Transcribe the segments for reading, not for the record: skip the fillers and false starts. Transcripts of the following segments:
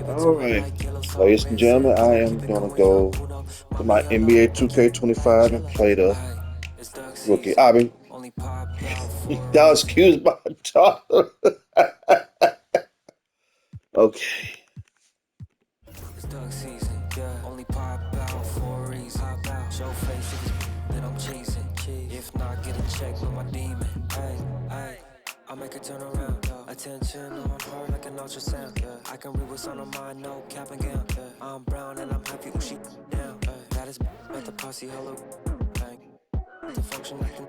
All right, ladies and gentlemen, I am gonna go to my NBA 2K25 and play the rookie. I mean, y'all excuse my daughter. Okay. It's duck season, yeah. Only pop out for a reason. Show face if it's that I'm cheesing. If not, get a check with my demon. Hey, I make it turn around. Attention on my part like an ultrasound. I can read what's on my mind, no cap and gown. I'm brown and I'm happy when she down. That is at the posse, hello. To function like the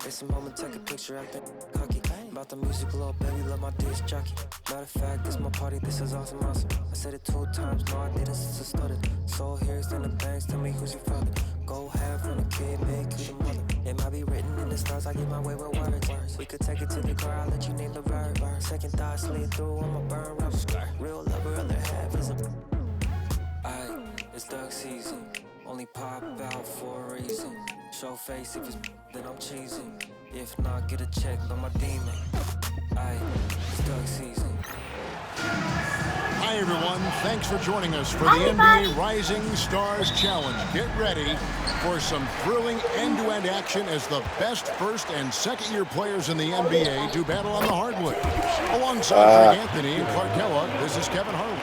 it's a moment, take a picture, acting cocky. About the music, little baby, love my disc jockey. Matter of fact, this my party, this is awesome. I said it 2 times, no, I didn't since I started. Soul here, stand the banks, tell me who's your father. Go half on a kid, make you the mother. It might be written in the stars, I get my way with words. We could take it to the car, I'll let you name the verb. Second thought, slid through, I'ma burn rubber. Real lover, other half is a. Aye, it's duck season. Only pop out for a reason. Show face if it's then I'm cheesing. If not, get a check by my demon. Aye, it's duck season. Hi, everyone. Thanks for joining us for the NBA Rising Stars Challenge. Get ready for some thrilling end-to-end action as the best first and second-year players in the NBA do battle on the hardwood. Alongside Greg Anthony and Clark Kellogg, this is Kevin Harlan.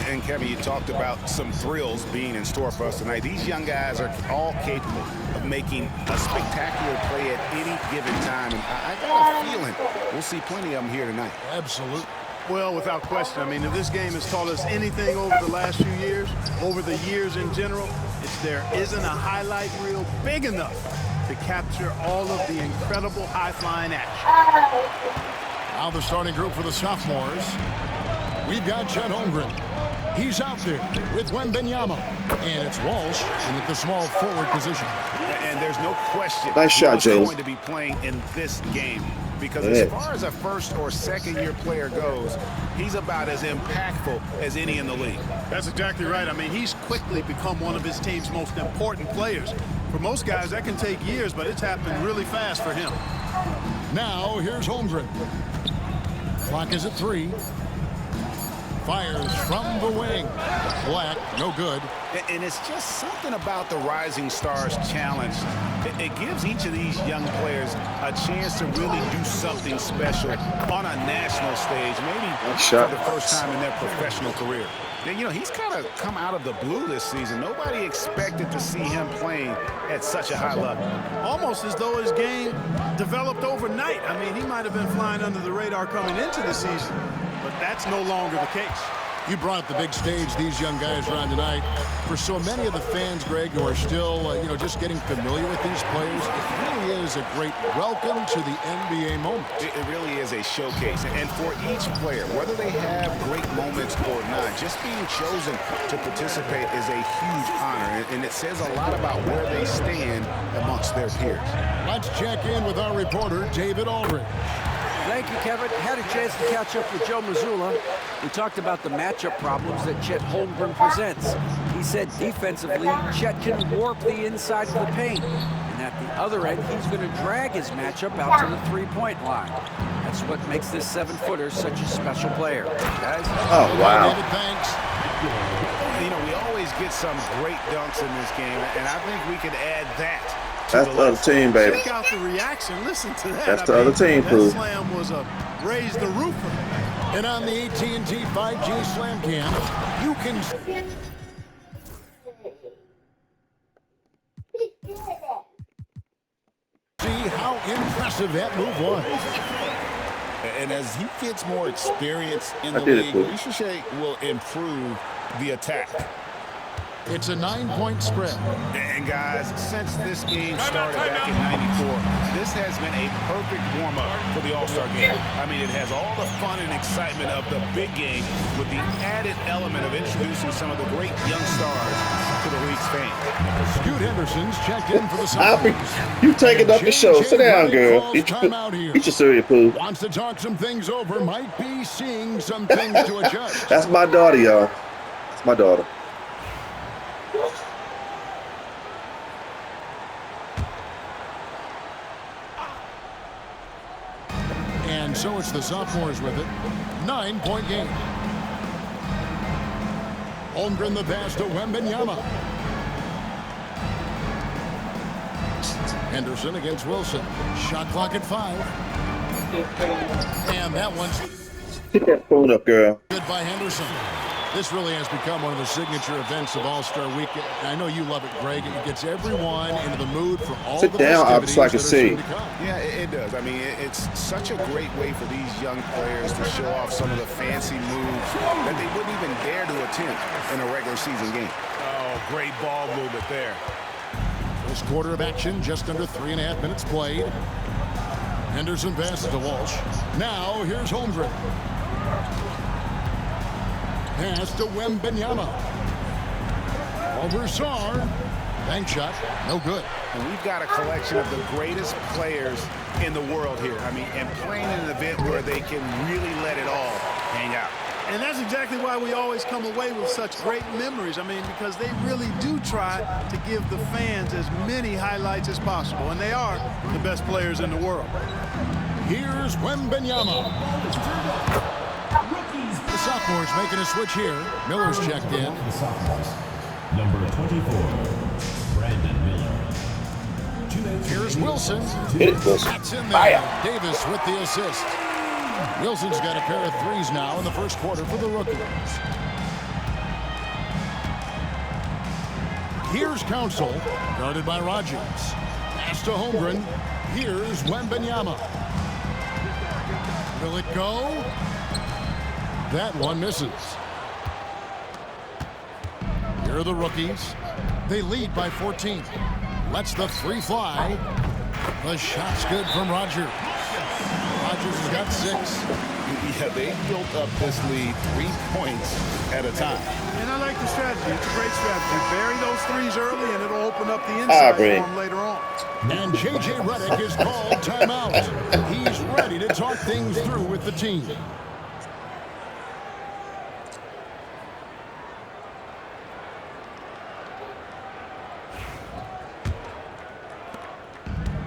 And Kevin, you talked about some thrills being in store for us tonight. These young guys are all capable of making a spectacular play at any given time. And I got a feeling we'll see plenty of them here tonight. Absolutely. Well, without question. I mean, if this game has taught us anything over the last few years, over the years in general, it's there isn't a highlight reel big enough to capture all of the incredible high-flying action. Now the starting group for the sophomores. We've got Chet Holmgren. He's out there with Wembanyama. And it's Walsh in at the small forward position. And there's no question Nice shot, he's Jalen. going to be playing in this game. Because as far as a first or second year player goes, he's about as impactful as any in the league. That's exactly right. I mean, he's quickly become one of his team's most important players. For most guys, that can take years, but it's happened really fast for him. Now here's Holmgren. Clock is at 3. Fires from the wing. Black, no good. And it's just something about the Rising Stars Challenge. It gives each of these young players a chance to really do something special on a national stage, maybe for the first time in their professional career. And, you know, he's kind of come out of the blue this season. Nobody expected to see him playing at such a high level. Almost as though his game developed overnight. I mean, he might have been flying under the radar coming into the season, but that's no longer the case. You brought the big stage these young guys are on tonight. For so many of the fans, Greg, who are still, just getting familiar with these players, it really is a great welcome to the NBA moment. It really is a showcase. And for each player, whether they have great moments or not, just being chosen to participate is a huge honor. And it says a lot about where they stand amongst their peers. Let's check in with our reporter, David Aldridge. Thank you, Kevin. Had a chance to catch up with Joe Mazzulla. We talked about the matchup problems that Chet Holmgren presents. He said defensively, Chet can warp the inside of the paint. And at the other end, he's going to drag his matchup out to the three-point line. That's what makes this 7-footer such a special player. Guys? Oh, wow. David, thanks. You know, we always get some great dunks in this game, and I think we could add that. That's the other team, baby. Check out the reaction. Listen to that. That's the other team, that Pooh. slam was a raise the roofer. And on the AT&T 5G Slam Cam, you can see how impressive that move was. And as he gets more experience in the did it, league, Pooh. Ricochet will improve the attack. It's a 9-point spread. And guys, since this game started back in '94, this has been a perfect warm-up for the All-Star game. I mean, it has all the fun and excitement of the big game with the added element of introducing some of the great young stars to the league's fame. Scoot Henderson's checked in for the You taking up the show. Sit down, girl. Eat your cereal, Pooh. Wants to talk some things over, might be seeing some things to adjust. That's my daughter, y'all. That's my daughter. And so it's the sophomores with it. 9-point game. Holmgren the pass to Wembanyama. Henderson against Wilson. Shot clock at 5. And that one's Get that phone up, girl. good by Henderson. This really has become one of the signature events of All-Star Weekend. I know you love it, Greg. It gets everyone into the mood for all Sit the down, festivities so I can that are soon see. to come. Yeah, it does. I mean, it's such a great way for these young players to show off some of the fancy moves that they wouldn't even dare to attempt in a regular season game. Oh, great ball movement there. First quarter of action, just under 3.5 minutes played. Henderson passes to Walsh. Now, here's Holmgren. Pass to Wembanyama. Over Sarr. Bank shot, no good. And we've got a collection of the greatest players in the world here. I mean, and playing in an event where they can really let it all hang out. And that's exactly why we always come away with such great memories. I mean, because they really do try to give the fans as many highlights as possible. And they are the best players in the world. Here's Wembanyama. The sophomore's making a switch here. Miller's checked in. The sophomores. Number 24, Brandon Miller. Here's Wilson. Hit it, Wilson. That's in there. Fire. Davis with the assist. Wilson's got a pair of threes now in the first quarter for the rookies. Here's Council, guarded by Rogers. Pass to Holmgren. Here's Wembanyama. Will it go? That one misses. Here are the rookies. They lead by 14. Lets the three fly. The shot's good from Rogers. Rogers has got 6. Yeah, they built up this lead 3 points at a time. And I like the strategy. It's a great strategy. Bury those threes early, and it'll open up the inside for them later on. And J.J. Redick is called timeout. He's ready to talk things through with the team.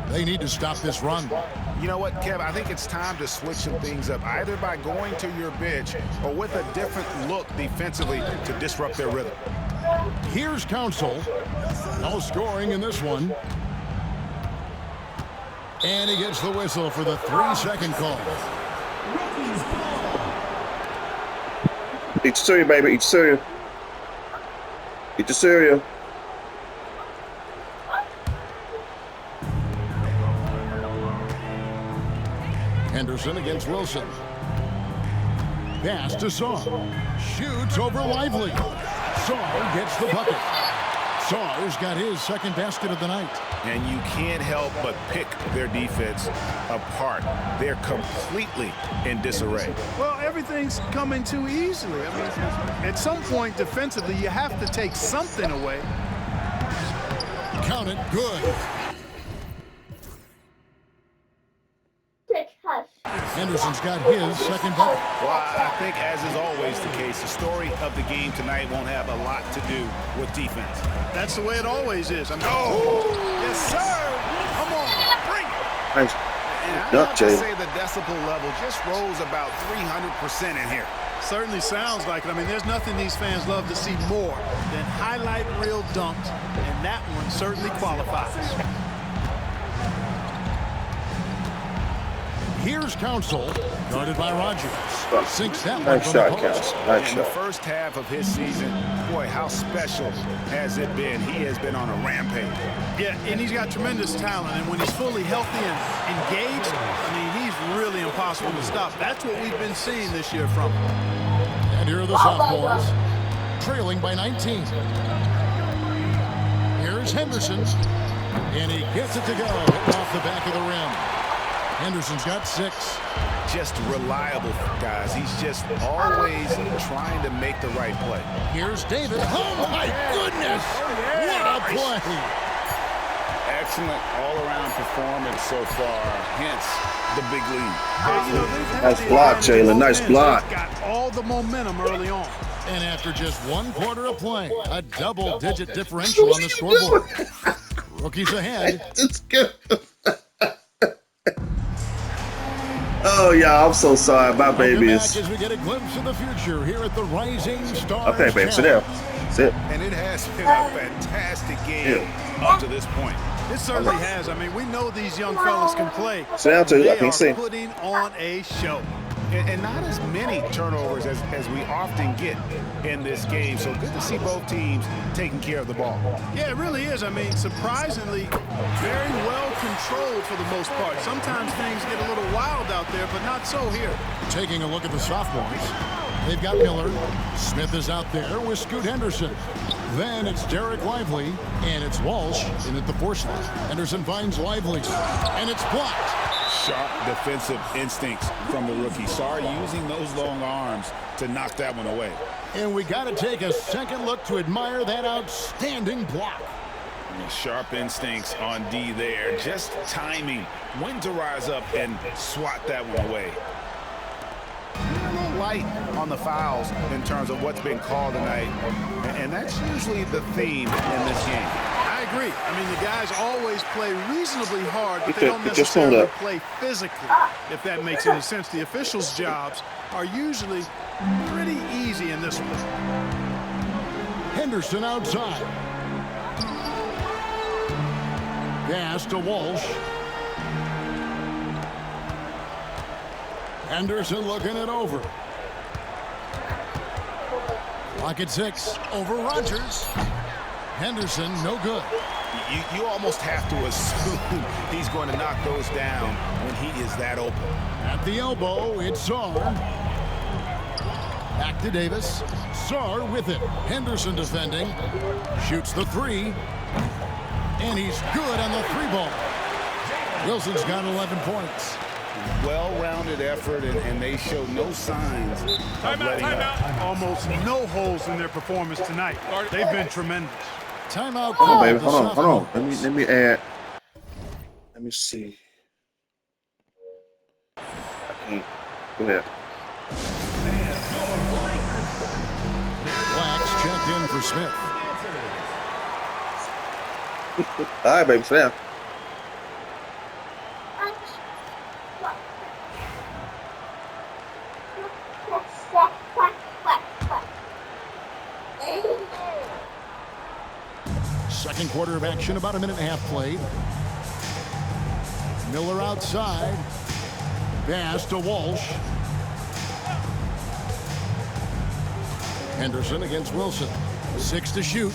They need to stop this run. You know what, Kev? I think it's time to switch some things up, either by going to your bench or with a different look defensively to disrupt their rhythm. Here's Council. No scoring in this one. And he gets the whistle for the 3-second call. Eat cereal, baby. Eat cereal. Eat the cereal. Henderson against Wilson. Pass to Sarr. Shoots over Lively. Sarr gets the bucket. Sarr's got his second basket of the night. And you can't help but pick their defense apart. They're completely in disarray. Well, everything's coming too easily. I mean, at some point defensively, you have to take something away. Count it, good. Henderson's got his second bucket. Well, I think, as is always the case, the story of the game tonight won't have a lot to do with defense. That's the way it always is. Yes, sir. Come on, bring it. Nice. And I Duck, have to Jalen. say the decibel level just rose about 300% in here. Certainly sounds like it. I mean, there's nothing these fans love to see more than highlight reel dunks, and that one certainly qualifies. Here's Council, guarded by Rogers. Sinks that one Nice from shot, the post. Council. Nice In the shot. first half of his season, boy, how special has it been? He has been on a rampage. Yeah, and he's got tremendous talent, and when he's fully healthy and engaged, I mean, he's really impossible to stop. That's what we've been seeing this year from him. And here are the sophomores, trailing by 19. Here's Henderson, and he gets it to go, hitting off the back of the rim. Henderson's got 6. Just reliable, guys. He's just always trying to make the right play. Here's Davis. Oh, my goodness! What a play! Excellent all-around performance so far, hence the big lead. Nice block, Jalen. Nice block. Got all the momentum early on. And after just 1 quarter of play, a double-digit differential on the scoreboard. Rookies ahead. It's good. Oh, Oh, y'all, I'm so sorry. My baby Back is. as we get a glimpse of the future here at the Rising Stars. Okay, baby, sit down. Sit. And it has been a fantastic game up to this point. It certainly has. I mean, we know these young fellas can play. Sit down, too. I They can't are see. putting on a show. And not as many turnovers as we often get in this game. So good to see both teams taking care of the ball. Yeah, it really is. I mean, surprisingly, very well controlled for the most part. Sometimes things get a little wild out there, but not so here. Taking a look at the sophomores. They've got Miller. Smith is out there with Scoot Henderson. Then it's Derek Lively, and it's Walsh in at the 4 slot. Henderson finds Lively, and it's blocked. Sharp defensive instincts from the rookie. Sarr using those long arms to knock that one away. And we got to take a second look to admire that outstanding block. Sharp instincts on D there. Just timing when to rise up and swat that one away. A little light on the fouls in terms of what's been called tonight. And that's usually the theme in this game. I agree. I mean, the guys always play reasonably hard, but Get they don't your phone necessarily up. play physically, if that makes any sense. The officials' jobs are usually pretty easy in this one. Henderson outside. Pass to Walsh. Henderson looking it over. Clock at 6. Over Rogers. Henderson, no good. You almost have to assume he's going to knock those down when he is that open. At the elbow, it's Sarr. Back to Davis. Sarr with it. Henderson defending. Shoots the 3. And he's good on the 3-ball. Wilson's got 11 points. Well-rounded effort, and they show no signs of letting up. Almost no holes in their performance tonight. They've been tremendous. Timeout. Hold on, baby. called. Hold on. Let me add. Let me see. I can't. Go ahead. Blacks checked in for Smith. All right, baby. Sit down. Second quarter of action, about a minute and a half played. Miller outside. Pass to Walsh. Henderson against Wilson. 6 to shoot.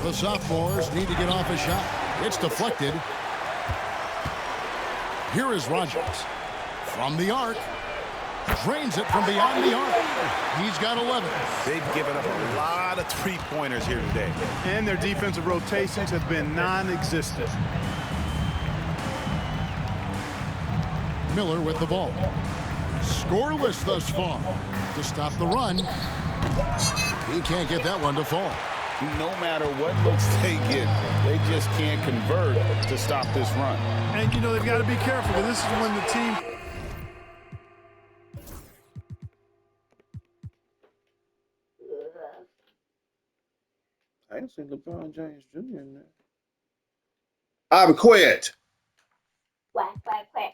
The sophomores need to get off a shot. It's deflected. Here is Rogers. From the arc. Drains it from beyond the arc. He's got 11. They've given up a lot of three-pointers here today. And their defensive rotations have been non-existent. Miller with the ball. Scoreless thus far. To stop the run. He can't get that one to fall. No matter what looks they get, they just can't convert to stop this run. And, you know, they've got to be careful, because this is when the team... I ain't seen LeBron James Jr. in there. I'm quit. Quack, quack, quack.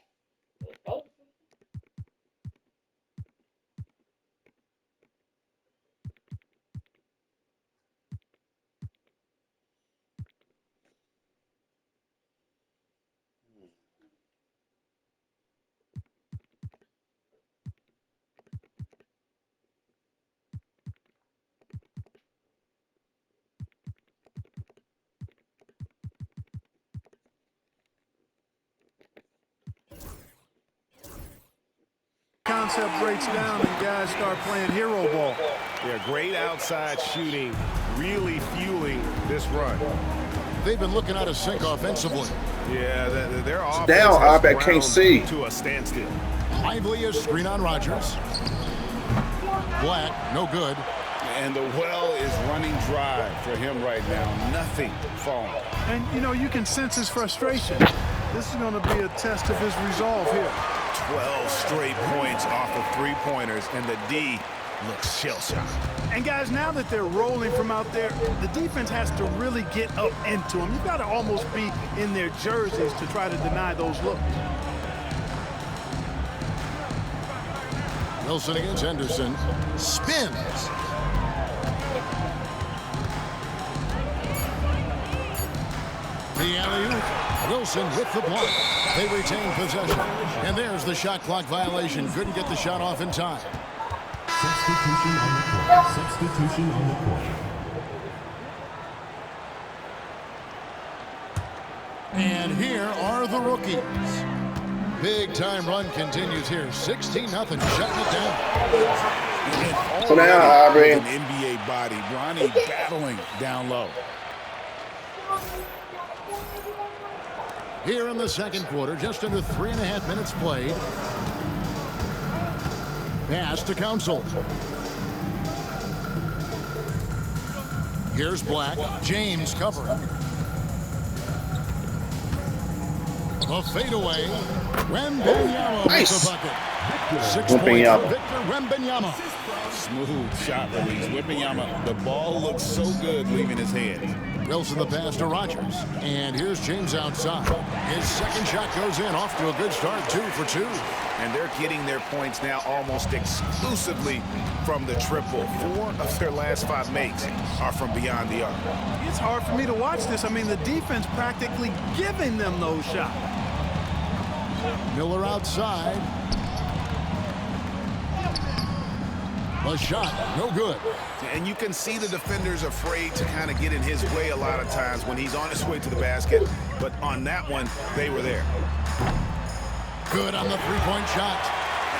Concept breaks down and guys start playing hero ball. Yeah, great outside shooting, really fueling this run. They've been looking out of sync offensively. Yeah, their offense down, has I can't ground see. to a standstill. Lively a screen on Rogers. Black, no good. And the well is running dry for him right now. Nothing falling. And, you know, you can sense his frustration. This is going to be a test of his resolve here. 12 straight points off of three-pointers, and the D looks shell-shocked. And guys, now that they're rolling from out there, the defense has to really get up into them. You've got to almost be in their jerseys to try to deny those looks. Wilson against Henderson. Spins. The alley-oop. Wilson with the block. They retain possession. And there's the shot clock violation. Couldn't get the shot off in time. Substitution on the court. Substitution on the court. And here are the rookies. Big time run continues here. 16-0, shutting it down. So now, Aubrey. An NBA body. Bronny battling down low. Here in the second quarter, just under 3.5 minutes played. Pass to Council. Here's Black. James covering. The fadeaway. Wembanyama Nice. with the bucket. 6 points Wembanyama. for Victor Wembanyama. Smooth shot release. Wembanyama. The ball looks so good leaving his hands. Wilson the pass to Rogers. And here's James outside. His second shot goes in. Off to a good start. 2 for 2. And they're getting their points now almost exclusively from the triple. 4 of their last 5 makes are from beyond the arc. It's hard for me to watch this. I mean, the defense practically giving them those shots. Miller outside. The shot, no good. And you can see the defenders afraid to kind of get in his way a lot of times when he's on his way to the basket. But on that one, they were there. Good on the three-point shot.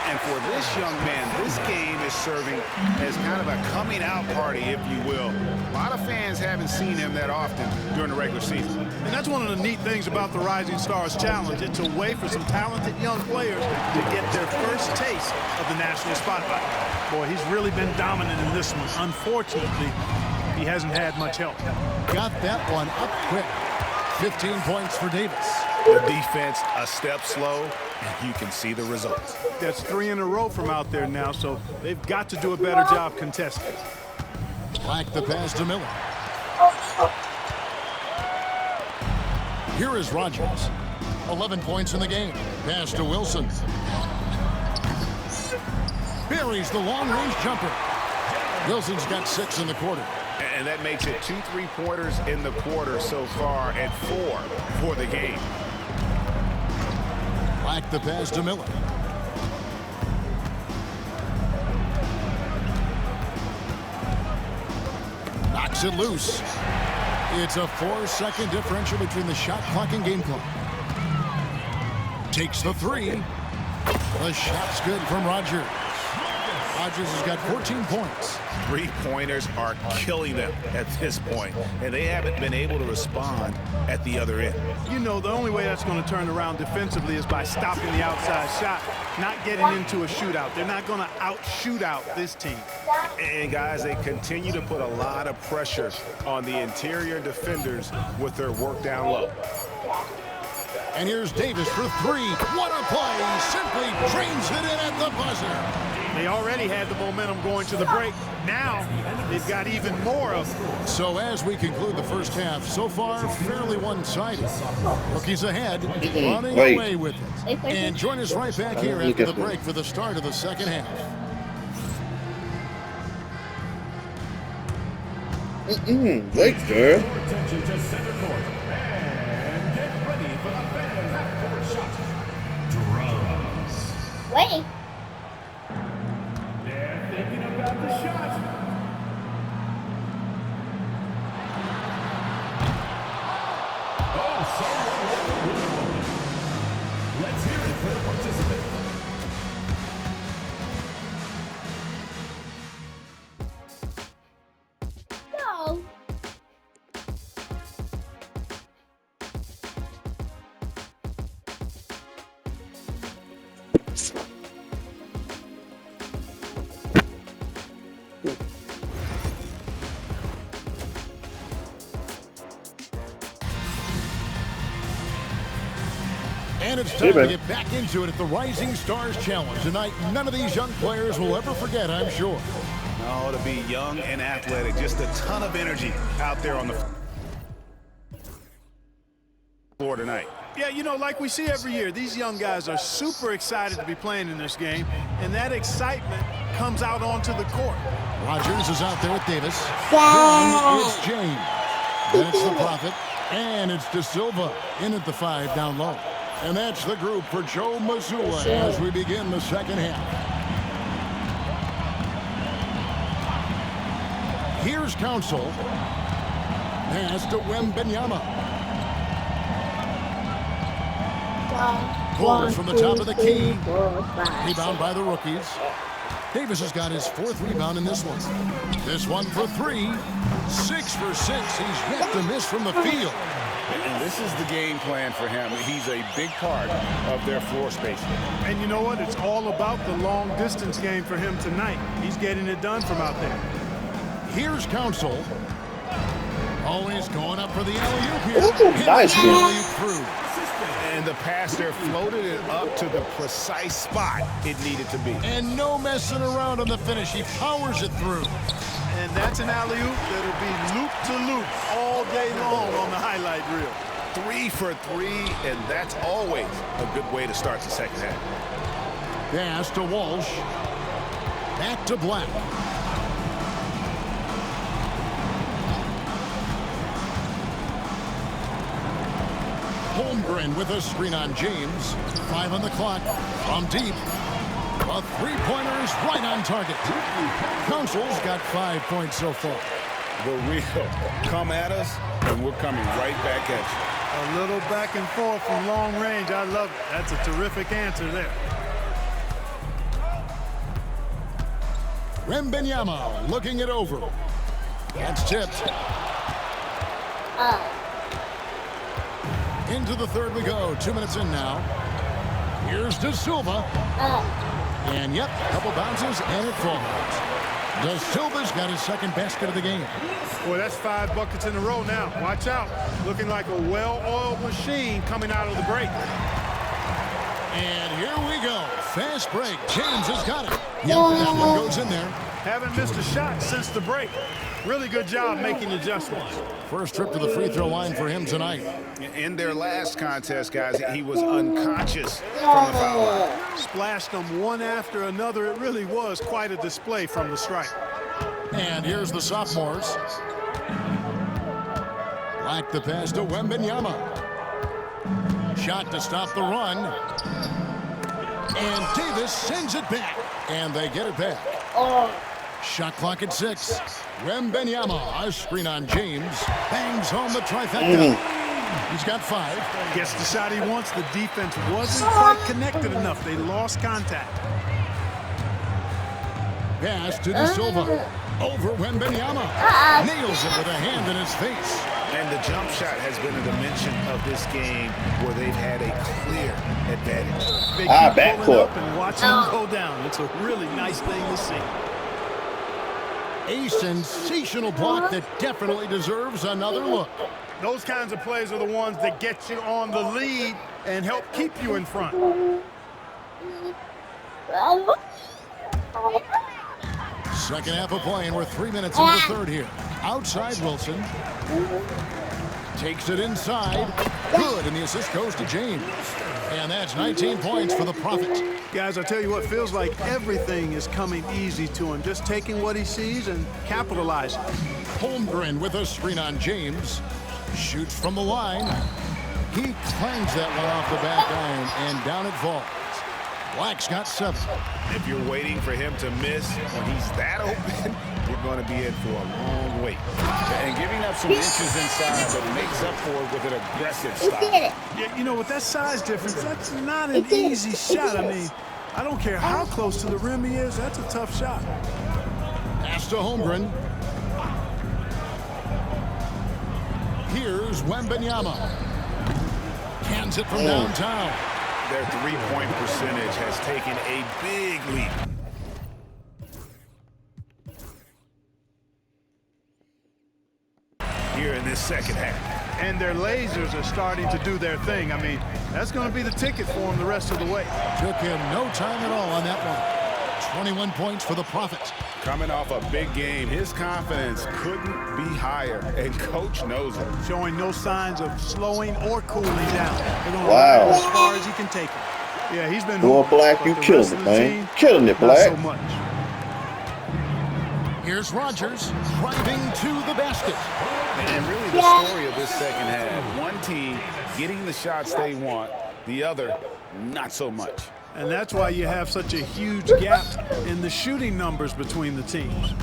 And for this young man, this game is serving as kind of a coming out party, if you will. A lot of fans haven't seen him that often during the regular season. And that's one of the neat things about the Rising Stars Challenge. It's a way for some talented young players to get their first taste of the national spotlight. Boy, he's really been dominant in this one. Unfortunately, he hasn't had much help. Got that one up quick. 15 points for Davis. The defense a step slow, and you can see the results. That's 3 in a row from out there now, so they've got to do a better job contesting. Black the pass to Miller. Here is Rogers. 11 points in the game. Pass to Wilson. Buries the long-range jumper. Wilson's got 6 in the quarter. And that makes it 2 3-pointers in the quarter so far and 4 for the game. Black the pass to Miller. Knocks it loose. It's a 4-second differential between the shot clock and game clock. Takes the 3. The shot's good from Rogers. Rogers has got 14 points. 3-pointers are killing them at this point, and they haven't been able to respond at the other end. You know, the only way that's going to turn around defensively is by stopping the outside shot, not getting into a shootout. They're not going to out-shoot out this team. And guys, they continue to put a lot of pressure on the interior defenders with their work down low. And here's Davis for 3. What a play! Simply drains it in at the buzzer. They already had the momentum going to the break. Now they've got even more of it. So as we conclude the first half, so far fairly one-sided. Rookies ahead, running away with it. And join us right back here after the break for the start of the second half. Victor. Attention to center court. And get ready for the fan court shot. Drums. Wait. They're thinking about the shot. Oh, someone with the moment. Let's hear it for the participant. No. And it's Hey, time to man. get back into it at the Rising Stars Challenge. Tonight, none of these young players will ever forget, I'm sure. No, to be young and athletic, just a ton of energy out there on the floor tonight. Yeah, you know, like we see every year, these young guys are super excited to be playing in this game, and that excitement comes out onto the court. Rogers is out there with Davis. Then it's James. Then it's the Prophet. And it's De Silva in at the 5 down low. And that's the group for Joe Mazzulla as we begin the second half. Here's Council. Pass to Wembanyama. Pulled from the top of the key. Rebound by the rookies. Davis has got his 4th rebound in this one. This one for 3. 6 for 6. He's yet to miss from the field. And this is the game plan for him. He's a big part of their floor spacing. And you know what? It's all about the long-distance game for him tonight. He's getting it done from out there. Here's Council. Always going up for the alley-oop here. Nice, Hit the man. alley-oop through. And the pass there floated it up to the precise spot it needed to be. And no messing around on the finish. He powers it through. And that's an alley-oop that'll be loop-to-loop all day long on the highlight reel. 3 for 3, and that's always a good way to start the second half. Pass to Walsh. Back to Black. Holmgren with a screen on James. 5 on the clock. From deep. A 3-pointer is right on target. Council's got 5 points so far. The real come at us, and we're coming right back at you. A little back and forth from long range. I love it. That's a terrific answer there. Wembanyama looking it over. That's tipped. Into the third we go. 2 minutes in now. Here's De Silva. And yep, a couple bounces and it falls. De Silva's got his 2nd basket of the game. Boy, that's 5 buckets in a row now. Watch out. Looking like a well-oiled machine coming out of the break. And here we go. Fast break. James has got it. Yep, that one goes in there. Haven't missed a shot since the break. Really good job making adjustments. First trip to the free throw line for him tonight. In their last contest, guys, he was unconscious from the foul line. Splashed them one after another. It really was quite a display from the stripe. And here's the sophomores. Black the pass to Wembanyama. Shot to stop the run. And Davis sends it back. And they get it back. Shot clock at 6. Wembanyama, a screen on James. Bangs home the trifecta. He's got 5. Gets the shot he wants. The defense wasn't quite connected enough. They lost contact. Pass to De Silva. Over Wembanyama. Nails it with a hand in his face. And the jump shot has been a dimension of this game where they've had a clear advantage. They keep backcourt. pulling up and watching him go down. It's a really nice thing to see. A sensational block that definitely deserves another look. Those kinds of plays are the ones that get you on the lead and help keep you in front. Second half of play, and we're 3 minutes into the third here. Outside Wilson. Takes it inside. Good, and the assist goes to James. And that's 19 points for the Prophet. Guys, I tell you what, feels like everything is coming easy to him. Just taking what he sees and capitalizing. Holmgren with a screen on James. Shoots from the line. He clangs that one off the back iron, and down it falls. Black's got 7. If you're waiting for him to miss when he's that open, you're going to be in for a long wait. And giving up some inches inside, but makes up for it with an aggressive style. Yeah, you know, with that size difference, that's not an easy shot. I mean, I don't care how close to the rim he is, that's a tough shot. Pass to Holmgren. Here's Wembanyama. Cans it from downtown. Their three-point percentage has taken a big leap. Here in this second half. and their lasers are starting to do their thing. I mean, that's going to be the ticket for him the rest of the way. Took him no time at all on that one. 21 points for the Profits. Coming off a big game, his confidence couldn't be higher, and coach knows it. Showing no signs of slowing or cooling down. They're going to Wow. ride as far as he can take it. Yeah, he's been Going hooping, Black, but you the killing rest it, of the man. team, Killing it, not Black. so much. Here's Rogers driving to the basket. And really the story of this second half. One team getting the shots they want, the other not so much. And that's why you have such a huge gap in the shooting numbers between the teams.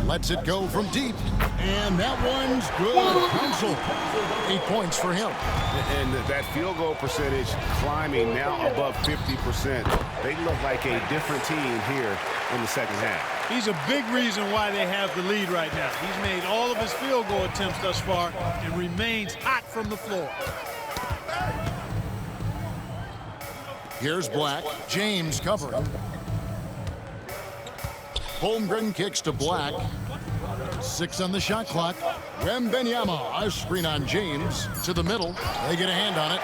Lets it go from deep. And that one's good. Council. 8 points for him. And that field goal percentage climbing now above 50%. They look like a different team here in the second half. He's a big reason why they have the lead right now. He's made all of his field goal attempts thus far and remains hot from the floor. Here's Black. James covering. Holmgren kicks to Black. 6 on the shot clock. Wembanyama, a screen on James. To the middle. They get a hand on it.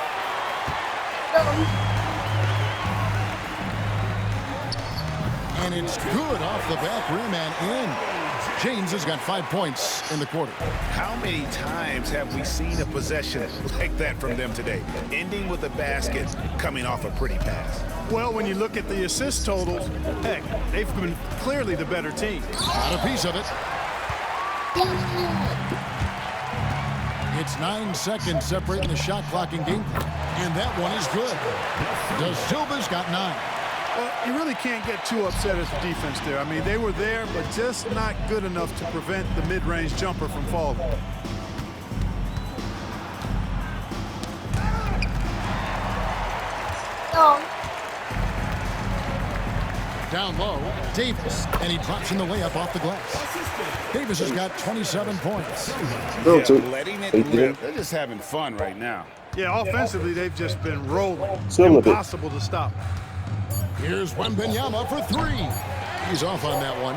And it's good off the back rim and in. James has got 5 points in the quarter. How many times have we seen a possession like that from them today? Ending with a basket, coming off a pretty pass. Well, when you look at the assist totals, heck, they've been clearly the better team. Got a piece of it. It's 9 seconds separating the shot clock and game clock. And that one is good. Da Silva's got 9. Well, you really can't get too upset at the defense there. I mean, they were there, but just not good enough to prevent the mid-range jumper from falling. Down low, Davis, and he drops in the layup off the glass. Davis has got 27 points. Letting it rip. They're just having fun right now. Yeah, offensively, they've just been rolling. Still a bit. Impossible to stop. Here's Wembanyama for 3. He's off on that one.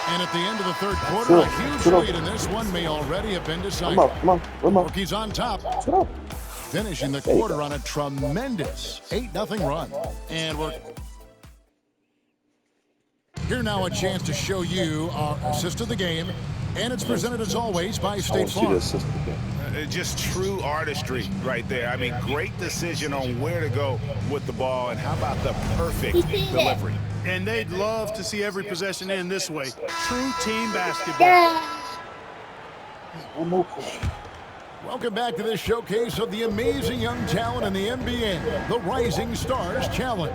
And at the end of the third quarter, a huge lead, and this one may already have been decided. Come on. Rookies on top. Finishing the quarter on a tremendous 8-0 run. And we're here now, a chance to show you our assist of the game. And it's presented as always by State Farm. Just true artistry right there. I mean, great decision on where to go with the ball, and how about the perfect delivery. And they'd love to see every possession end this way. True team basketball. Welcome back to this showcase of the amazing young talent in the NBA, the Rising Stars Challenge.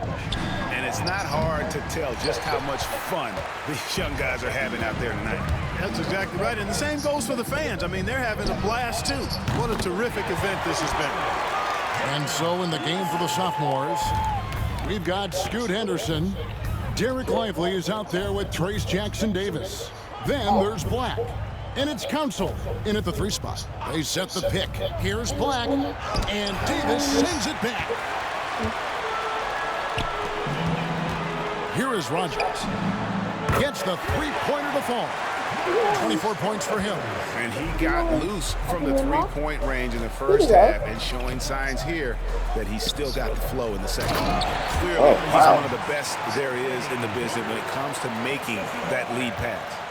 And it's not hard to tell just how much fun these young guys are having out there tonight. That's exactly right. And the same goes for the fans. I mean, they're having a blast, too. What a terrific event this has been. And so in the game for the sophomores, we've got Scoot Henderson. Derek Lively is out there with Trace Jackson Davis. Then there's Black. And it's Council in at the 3 spot. They set the pick. Here's Black. And Davis sends it back. Here is Rogers. Gets the 3-pointer to fall. 24 points for him. And he got loose from the 3-point range in the first half, and showing signs here that he's still got the flow in the second half. Clearly, he's one of the best there is in the business when it comes to making that lead pass.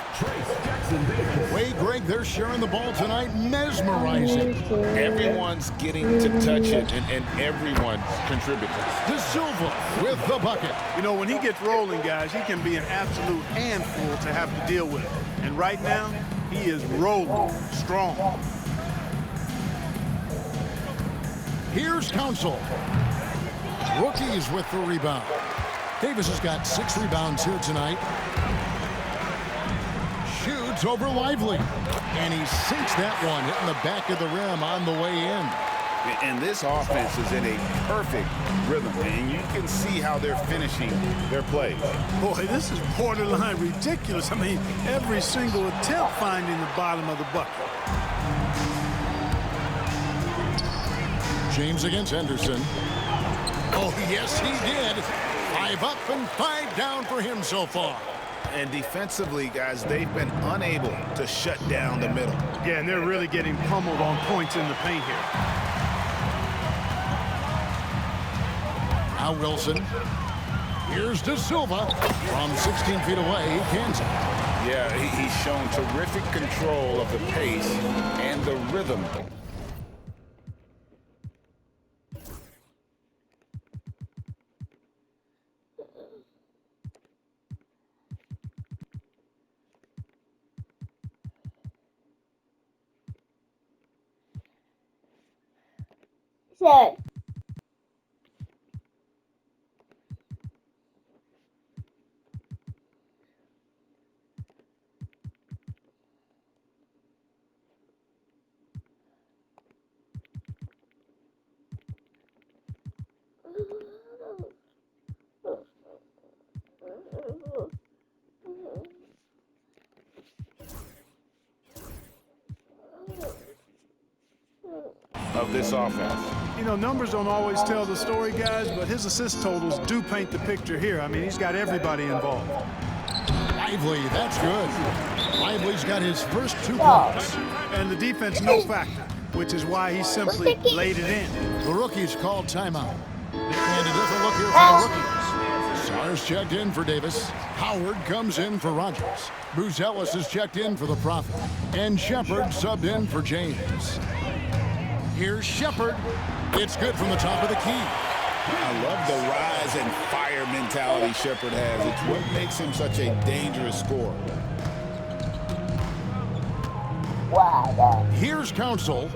Wade, Greg, they're sharing the ball tonight, mesmerizing. Everyone's getting to touch it, and everyone's contributing. Da Silva with the bucket. You know, when he gets rolling, guys, he can be an absolute handful to have to deal with. And right now, he is rolling strong. Here's Council. Rookies with the rebound. Davis has got 6 rebounds here tonight. Shoots over Lively. And he sinks that one, hitting the back of the rim on the way in. And this offense is in a perfect rhythm, and you can see how they're finishing their plays. Boy, this is borderline ridiculous. I mean, every single attempt finding the bottom of the bucket. James against Henderson. Oh, yes, he did. 5 up and 5 down for him so far. And defensively, guys, they've been unable to shut down the middle. Yeah, and they're really getting pummeled on points in the paint here. Now Wilson. Here's De Silva. From 16 feet away, he cans it. Yeah, he's shown terrific control of the pace and the rhythm. So. Of this offense. You know, numbers don't always tell the story, guys, but his assist totals do paint the picture here. I mean, he's got everybody involved. Lively, that's good. Lively's got his first 2 points. And the defense no factor, which is why he simply laid it in. The rookies called timeout. And a different look here for the rookies. Stars checked in for Davis. Howard comes in for Rogers. Buzelis is checked in for the Prophet. And Shepard subbed in for James. Here's Shepard. It's good from the top of the key. I love the rise and fire mentality Shepard has. It's what makes him such a dangerous scorer. Here's Council.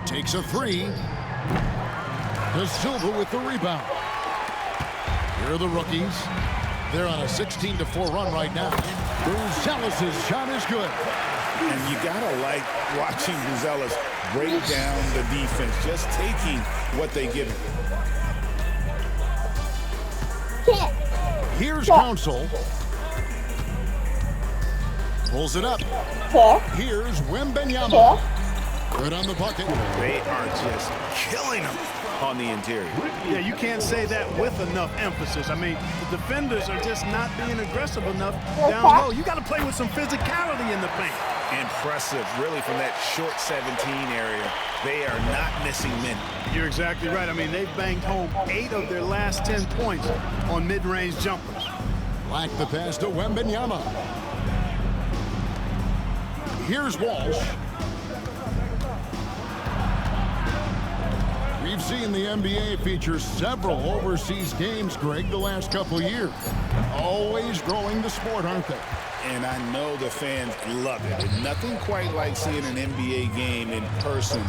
Takes a 3. De Silva with the rebound. Here are the rookies. They're on a 16-4 run right now. Buzelis' shot is good. And you gotta like watching Buzelis break down the defense, just taking what they give him. Here's Council. Pulls it up. Here's Wembanyama. Good on the bucket. They are just killing him on the interior. Yeah, you can't say that with enough emphasis. I mean, the defenders are just not being aggressive enough down low. You got to play with some physicality in the paint. Impressive, really, from that short 17 area. They are not missing many. You're exactly right. I mean, they've banged home 8 of their last 10 points on mid-range jumpers. Black the pass to Wembanyama. Here's Walsh. We've seen the NBA feature several overseas games, Greg, the last couple years. Always growing the sport, aren't they? And I know the fans love it. And nothing quite like seeing an NBA game in person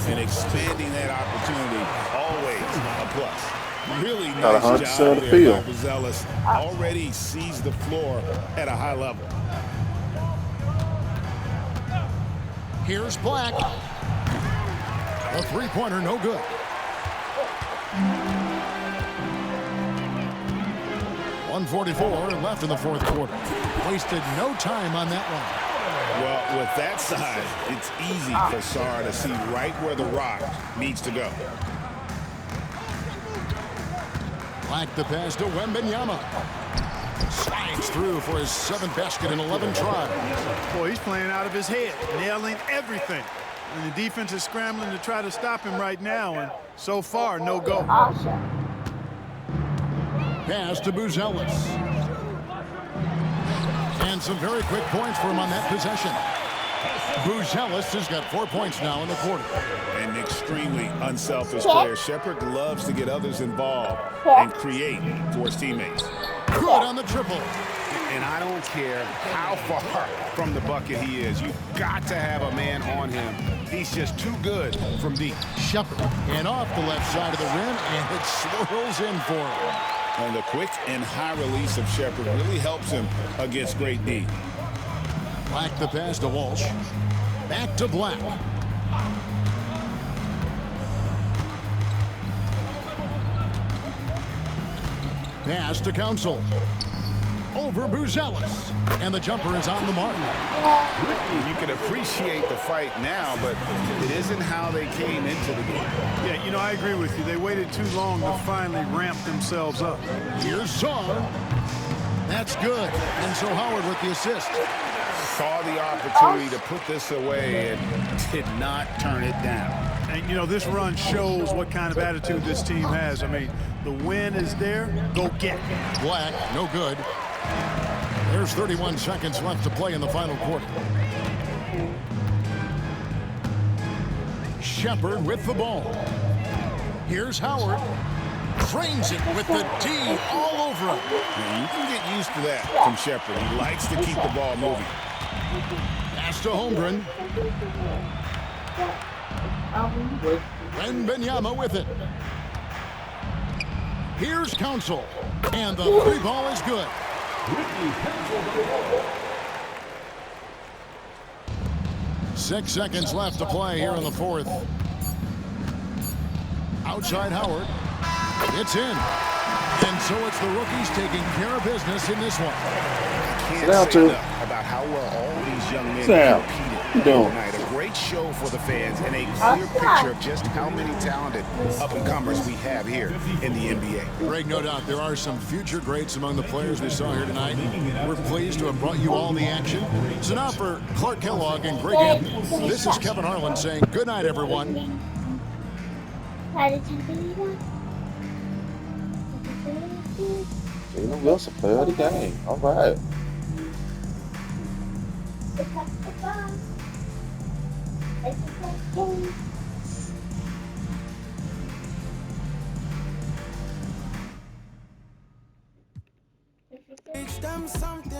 and expanding that opportunity. Always a plus. Really nice job there by Buzelis. Already sees the floor at a high level. Here's Black. A three-pointer, no good. .144 left in the fourth quarter. Wasted no time on that one. Well, with that size, it's easy for Sarr to see right where the rock needs to go. Black the pass to Wembanyama. Slides through for his 7th basket in 11 tries. Boy, he's playing out of his head, nailing everything. And the defense is scrambling to try to stop him right now, and so far, no go. Pass to Buzelis. And some very quick points for him on that possession. Buzelis has got 4 points now in the quarter. An extremely unselfish player. Shepard loves to get others involved and create for his teammates. Good on the triple. And I don't care how far from the bucket he is. You've got to have a man on him. He's just too good from deep. Shepard and off the left side of the rim, and it swirls in for him. And the quick and high release of Shepard really helps him against great D. Black the pass to Walsh. Back to Black. Pass to Council. Over Buzelis. And the jumper is on the mark. You can appreciate the fight now, but it isn't how they came into the game. Yeah, you know, I agree with you. They waited too long to finally ramp themselves up. Here's Sarr. That's good. And so Howard with the assist. Saw the opportunity to put this away and did not turn it down. And, you know, this run shows what kind of attitude this team has. I mean, the win is there. Go get it. Black, no good. There's 31 seconds left to play in the final quarter. Shepard with the ball. Here's Howard. Trains it with the D all over him. Yeah, you can get used to that from Shepard. He likes to keep the ball moving. Pass to Holmgren. Wembanyama with it. Here's Council. And the three ball is good. 6 seconds left to play here in the fourth. Outside Howard. It's in. And so it's the rookies taking care of business in this one. Can't say enough about how well all these young men competed tonight. A great show for the fans and a clear picture of just how many talented up-and-comers we have here in the NBA. Greg, no doubt there are some future greats among the players we saw here tonight. We're pleased to have brought you all the action. So now for Clark Kellogg and Greg Anthony, this is Kevin Harlan saying good night, everyone. Jalen Wilson, player of the game. All right. Teach them something.